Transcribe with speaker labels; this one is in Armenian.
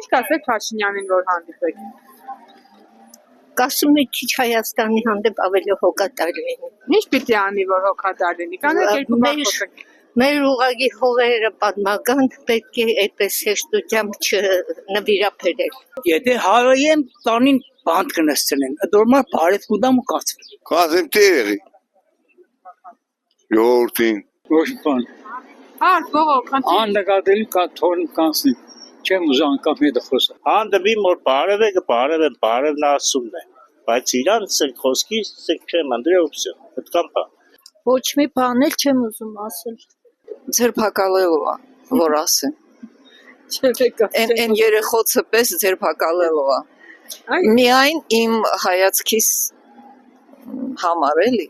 Speaker 1: Ինչ կասեք Փաշինյանին, որ հանդիպեք։
Speaker 2: Կասում եք քիչ Հայաստանի հանդեպ ավելի հոգատար լինի։
Speaker 1: Ինչ պիտի անի, որ հոգատար լինի։ Կանեք երկու բառ խոսեք։
Speaker 2: Մեր ուղղակի հողերը պատմական պետք է այդպես հեշտությամբ չնվիրաբերել։
Speaker 3: Եթե հարայեմ տանին բանտ կնստեն, դորմա բարև կուդամ ու կացվի։
Speaker 4: Կասեմ տերի։ Յորտին։
Speaker 5: Ոչ բան։
Speaker 1: Հարց ողոք, խնդրի։
Speaker 5: Անդագադելի կաթորն կանցնի։ Չեմ ուզում անգամ հետը խոսա։
Speaker 6: Հանդեպի մոր բարև է, բարևն ասումն է։ Բայց իրանց են խոսքի չեմ անդրե օպսիա։ Այդքան բան։
Speaker 7: Ոչ մի բան էլ չեմ ուզում ասել։
Speaker 8: Ձերբակալելով է, որ ասեմ։ Են երեխոցը պես ձերբակալելով է։ Միայն իմ հայացքիս համար էլի։